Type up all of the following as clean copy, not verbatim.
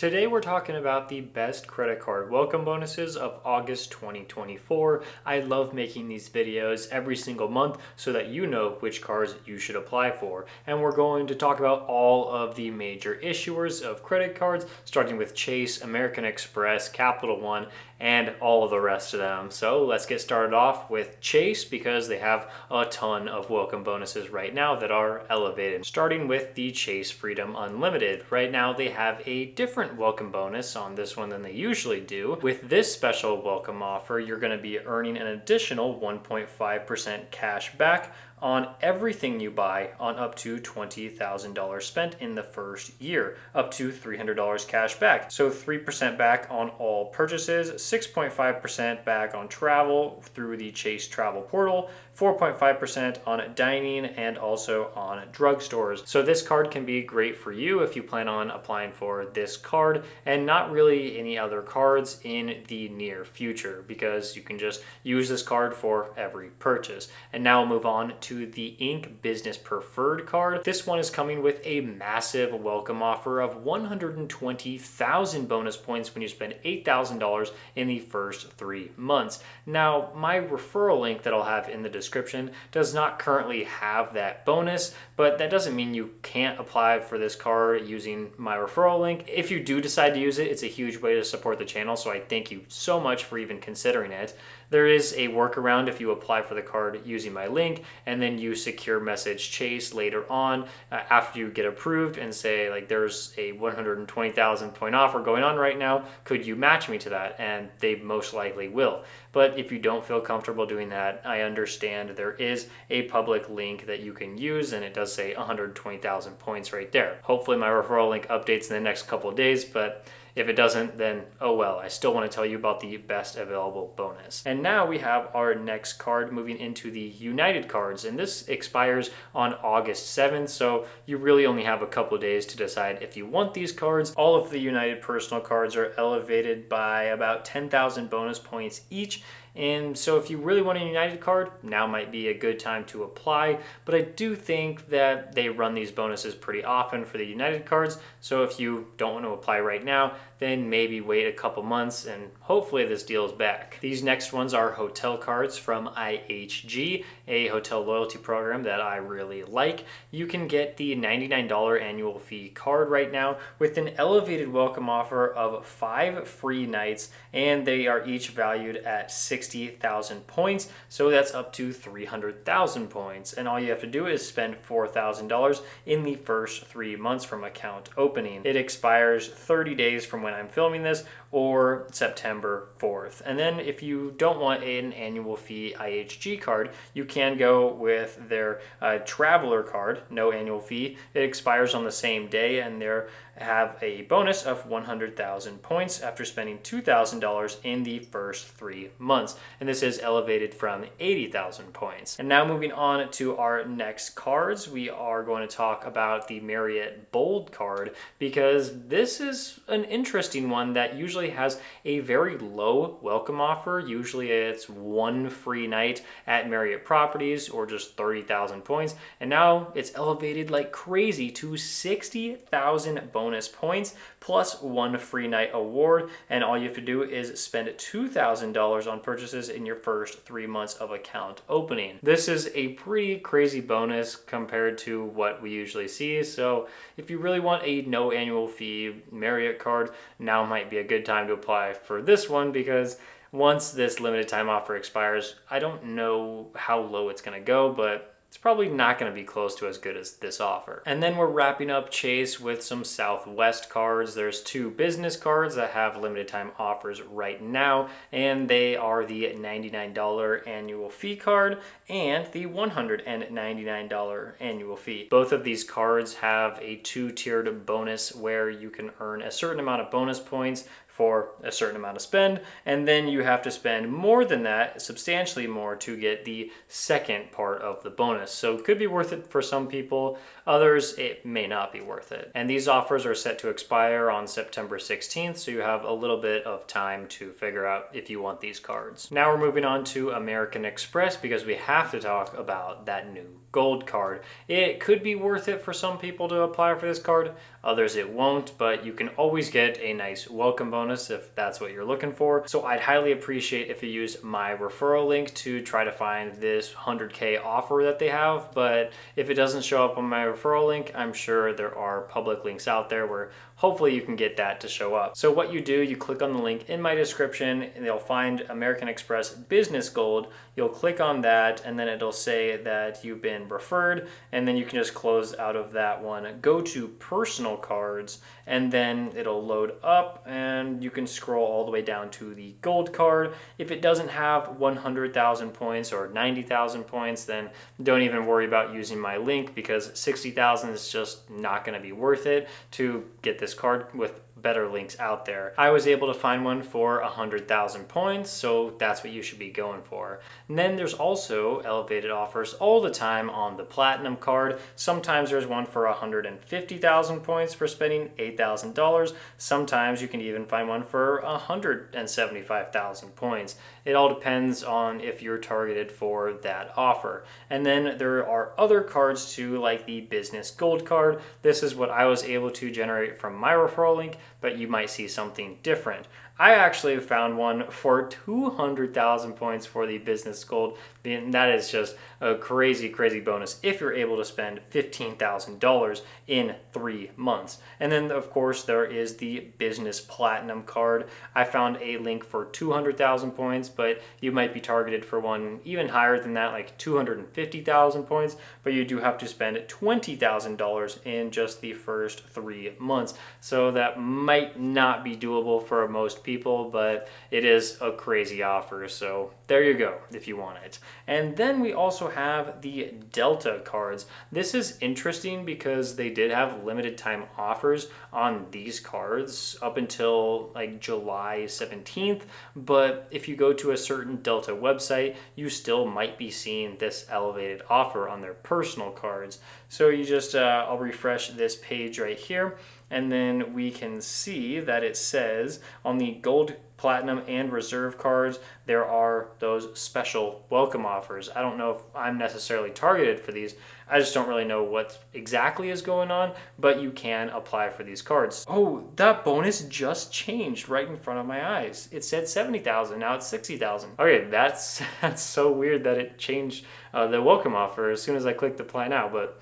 Today we're talking about the best credit card welcome bonuses of August 2024. I love making these videos every single month so that you know which cards you should apply for. And we're going to talk about all of the major issuers of credit cards, starting with Chase, American Express, CapitalOne, and all of the rest of them. So let's get started off with Chase because they have a ton of welcome bonuses right now that are elevated. Starting with the Chase Freedom Unlimited. Right now they have a different welcome bonus on this one than they usually do. With this special welcome offer, you're going to be earning an additional 1.5% cash back on everything you buy on up to $20,000 spent in the first year, up to $300 cash back. So 3% back on all purchases, 6.5% back on travel through the Chase Travel Portal, 4.5% on dining, and also on drugstores. So this card can be great for you if you plan on applying for this card and not really any other cards in the near future, because you can just use this card for every purchase. And now we'll move on to the Inc. Business Preferred card. This one is coming with a massive welcome offer of 120,000 bonus points when you spend $8,000 in the first 3 months. Now, my referral link that I'll have in the description does not currently have that bonus, but that doesn't mean you can't apply for this card using my referral link. If you do decide to use it, it's a huge way to support the channel, so I thank you so much for even considering it. There is a workaround if you apply for the card using my link and then you secure message Chase later on after you get approved and say, like, there's a 120,000 point offer going on right now, could you match me to that? And they most likely will. But if you don't feel comfortable doing that, I understand there is a public link that you can use, and it does say 120,000 points right there. Hopefully my referral link updates in the next couple of days, but if it doesn't, then oh well. I still want to tell you about the best available bonus. And now we have our next card moving into the United cards, and this expires on August 7th, so you really only have a couple of days to decide if you want these cards. All of the United personal cards are elevated by about 10,000 bonus points each. And so if you really want a United card, now might be a good time to apply. But I do think that they run these bonuses pretty often for the United cards. So if you don't want to apply right now, then maybe wait a couple months and hopefully this deal is back. These next ones are hotel cards from IHG, a hotel loyalty program that I really like. You can get the $99 annual fee card right now with an elevated welcome offer of 5 free nights, and they are each valued at 60,000 points, so that's up to 300,000 points. And all you have to do is spend $4,000 in the first 3 months from account opening. It expires 30 days from when I'm filming this, or September 4th. And then if you don't want an annual fee IHG card, you can go with their traveler card, no annual fee. It expires on the same day, and they have a bonus of 100,000 points after spending $2,000 in the first 3 months. And this is elevated from 80,000 points. And now moving on to our next cards, we are going to talk about the Marriott Bold card, because this is an interesting one that usually has a very low welcome offer. Usually it's 1 free night at Marriott properties or just 30,000 points. And now it's elevated like crazy to 60,000 bonus points plus 1 free night award. And all you have to do is spend $2,000 on purchases in your first 3 months of account opening. This is a pretty crazy bonus compared to what we usually see. So if you really want a no annual fee Marriott card, now might be a good time to apply for this one, because once this limited time offer expires, I don't know how low it's going to go, but it's probably not going to be close to as good as this offer. And then we're wrapping up Chase with some Southwest cards. There's 2 business cards that have limited time offers right now, and they are the $99 annual fee card and the $199 annual fee. Both of these cards have a 2-tiered bonus where you can earn a certain amount of bonus points for a certain amount of spend, and then you have to spend more than that, substantially more, to get the second part of the bonus. So it could be worth it for some people, others it may not be worth it. And these offers are set to expire on September 16th, so you have a little bit of time to figure out if you want these cards. Now we're moving on to American Express because we have to talk about that new Gold card. It could be worth it for some people to apply for this card, others it won't, but you can always get a nice welcome bonus if that's what you're looking for. So I'd highly appreciate if you use my referral link to try to find this 100K offer that they have, but if it doesn't show up on my referral link, I'm sure there are public links out there where hopefully you can get that to show up. So what you do, you click on the link in my description and you'll find American Express Business Gold. You'll click on that and then it'll say that you've been referred, and then you can just close out of that one. Go to personal cards and then it'll load up and you can scroll all the way down to the gold card. If it doesn't have 100,000 points or 90,000 points, then don't even worry about using my link, because 60,000 is just not going to be worth it to get this card with better links out there. I was able to find one for 100,000 points, so that's what you should be going for. And then there's also elevated offers all the time on the Platinum card. Sometimes there's one for 150,000 points for spending $8,000. Sometimes you can even find one for 175,000 points. It all depends on if you're targeted for that offer. And then there are other cards too, like the Business Gold card. This is what I was able to generate from my referral link, but you might see something different. I actually found one for 200,000 points for the Business Gold. That is just a crazy, crazy bonus if you're able to spend $15,000 in 3 months. And then, of course, there is the Business Platinum card. I found a link for 200,000 points, but you might be targeted for one even higher than that, like 250,000 points, but you do have to spend $20,000 in just the first 3 months. So that might not be doable for most people, but it is a crazy offer. So there you go if you want it. And then we also have the Delta cards. This is interesting because they did have limited time offers on these cards up until like July 17th. But if you go to a certain Delta website, you still might be seeing this elevated offer on their personal cards. So you just, I'll refresh this page right here, and then we can see that it says on the Gold, Platinum, and Reserve cards, there are those special welcome offers. I don't know if I'm necessarily targeted for these. I just don't really know what exactly is going on, but you can apply for these cards. Oh, that bonus just changed right in front of my eyes. It said 70,000, now it's 60,000. Okay, that's so weird that it changed the welcome offer as soon as I clicked apply now, but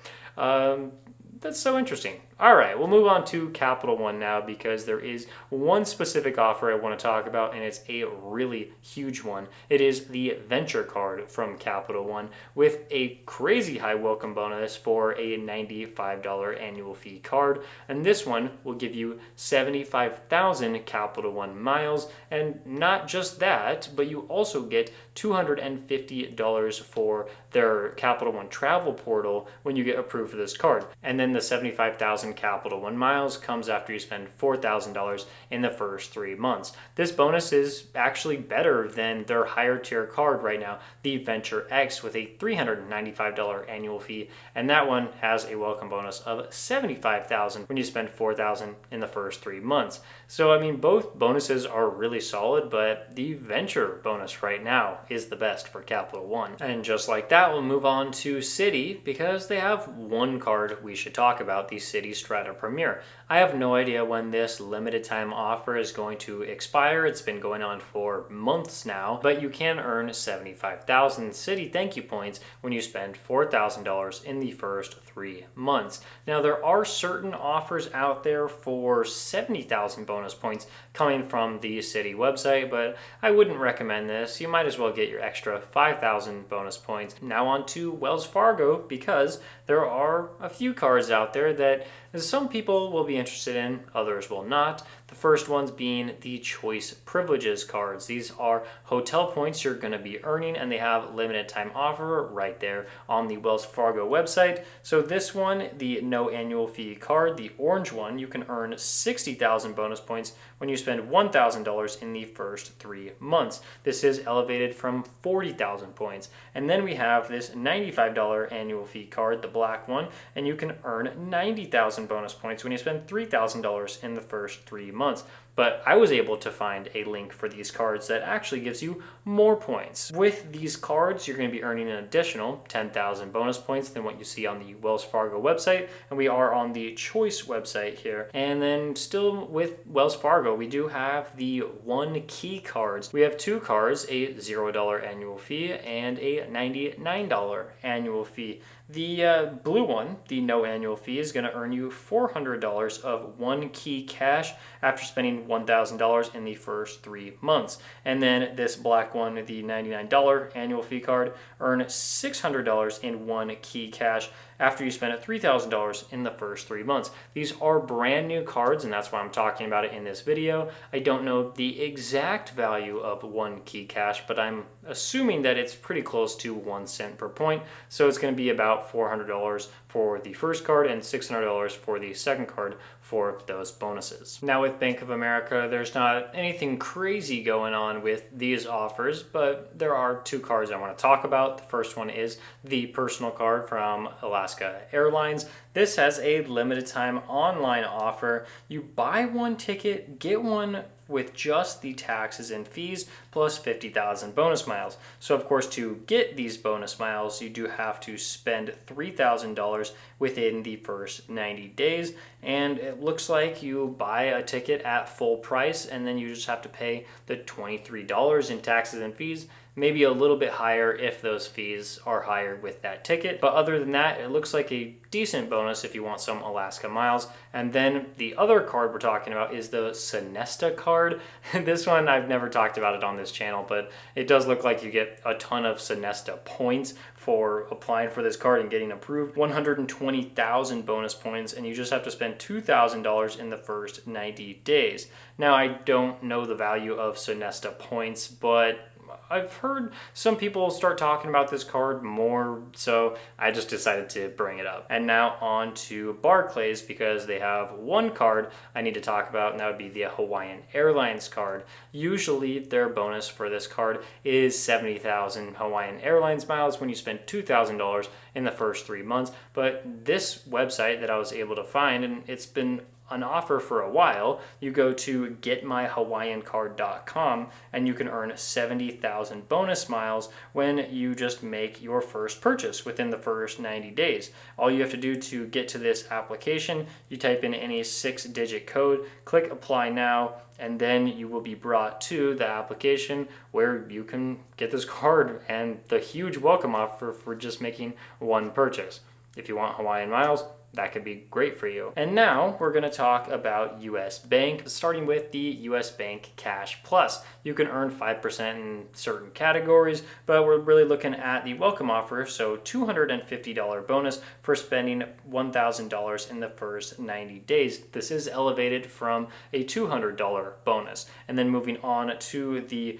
that's so interesting. All right, we'll move on to CapitalOne now, because there is one specific offer I want to talk about, and it's a really huge one. It is the Venture card from CapitalOne with a crazy high welcome bonus for a $95 annual fee card. And this one will give you 75,000 CapitalOne miles. And not just that, but you also get $250 for their CapitalOne travel portal when you get approved for this card. And then the 75,000 CapitalOne miles comes after you spend $4,000 in the first 3 months. This bonus is actually better than their higher tier card right now, the Venture X, with a $395 annual fee, and that one has a welcome bonus of $75,000 when you spend $4,000 in the first 3 months. So I mean, both bonuses are really solid, but the Venture bonus right now is the best for CapitalOne. And just like that, we'll move on to Citi, because they have one card we should talk about, the Citi Strata Premier. I have no idea when this limited time offer is going to expire. It's been going on for months now, but you can earn 75,000 Citi thank you points when you spend $4,000 in the first 3 months. Now, there are certain offers out there for 70,000 bonus points coming from the Citi website, but I wouldn't recommend this. You might as well get your extra 5,000 bonus points. Now on to Wells Fargo, because there are a few cards out there that some people will be interested in, others will not. The first ones being the Choice Privileges cards. These are hotel points you're going to be earning, and they have limited time offer right there on the Wells Fargo website. So this one, the no annual fee card, the orange one, you can earn 60,000 bonus points when you spend $1,000 in the first 3 months. This is elevated from 40,000 points. And then we have this $95 annual fee card, the black one, and you can earn 90,000 3,000 bonus points when you spend $3,000 in the first 3 months. But I was able to find a link for these cards that actually gives you more points. With these cards, you're going to be earning an additional 10,000 bonus points than what you see on the Wells Fargo website. And we are on the Choice website here. And then still with Wells Fargo, we do have the OneKey cards. We have two cards, a $0 annual fee and a $99 annual fee. The blue one, the no annual fee, is going to earn you $400 of OneKey cash after spending $1,000 in the first 3 months. And then this black one, the $99 annual fee card, earn $600 in OneKey cash after you spend $3,000 in the first 3 months. These are brand new cards, and that's why I'm talking about it in this video. I don't know the exact value of OneKey cash, but I'm assuming that it's pretty close to 1 cent per point. So it's going to be about $400 for the first card and $600 for the second card for those bonuses. Now with Bank of America, there's not anything crazy going on with these offers, but there are two cards I want to talk about. The first one is the personal card from Alaska Airlines. This has a limited time online offer. You buy one ticket, get one with just the taxes and fees plus 50,000 bonus miles. So of course, to get these bonus miles, you do have to spend $3,000 within the first 90 days. And it looks like you buy a ticket at full price and then you just have to pay the $23 in taxes and fees, maybe a little bit higher if those fees are higher with that ticket. But other than that, it looks like a decent bonus if you want some Alaska miles. And then the other card we're talking about is the Sonesta Card. This one, I've never talked about it on this channel, but it does look like you get a ton of Sonesta points for applying for this card and getting approved. 120,000 bonus points, and you just have to spend $2,000 in the first 90 days. Now, I don't know the value of Sonesta points, but I've heard some people start talking about this card more, so I just decided to bring it up. And now on to Barclays, because they have one card I need to talk about, and that would be the Hawaiian Airlines card. Usually their bonus for this card is 70,000 Hawaiian Airlines miles when you spend $2,000 in the first 3 months. But this website that I was able to find, and it's been an offer for a while, you go to getmyhawaiiancard.com and you can earn 70,000 bonus miles when you just make your first purchase within the first 90 days. All you have to do to get to this application, you type in any 6-digit code, click apply now, and then you will be brought to the application where you can get this card and the huge welcome offer for just making one purchase. If you want Hawaiian miles, that could be great for you. And now we're going to talk about US Bank, starting with the US Bank Cash Plus. You can earn 5% in certain categories, but we're really looking at the welcome offer, so $250 bonus for spending $1,000 in the first 90 days. This is elevated from a $200 bonus. And then moving on to the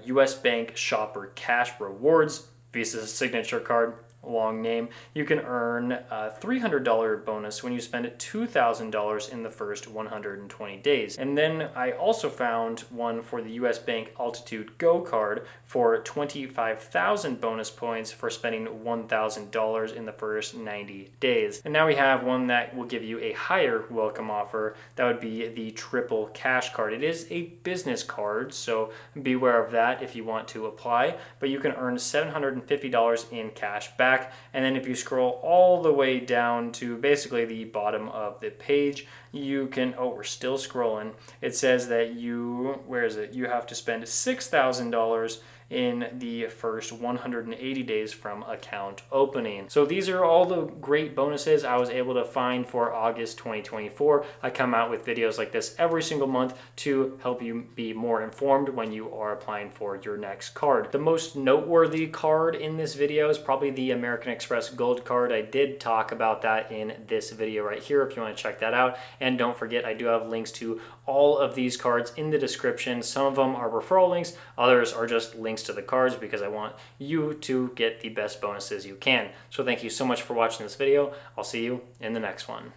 US Bank Shopper Cash Rewards, Visa Signature Card, long name, you can earn a $300 bonus when you spend $2,000 in the first 120 days. And then I also found one for the US Bank Altitude Go card for 25,000 bonus points for spending $1,000 in the first 90 days. And now we have one that will give you a higher welcome offer. That would be the Triple Cash card. It is a business card, so beware of that if you want to apply, but you can earn $750 in cash back. And then if you scroll all the way down to basically the bottom of the page, you can, oh, we're still scrolling. It says that you, where is it? You have to spend $6,000 in the first 180 days from account opening. So these are all the great bonuses I was able to find for August 2024. I come out with videos like this every single month to help you be more informed when you are applying for your next card. The most noteworthy card in this video is probably the American Express Gold card. I did talk about that in this video right here if you want to check that out. And don't forget, I do have links to all of these cards in the description. Some of them are referral links, others are just links to the cards because I want you to get the best bonuses you can. So thank you so much for watching this video. I'll see you in the next one.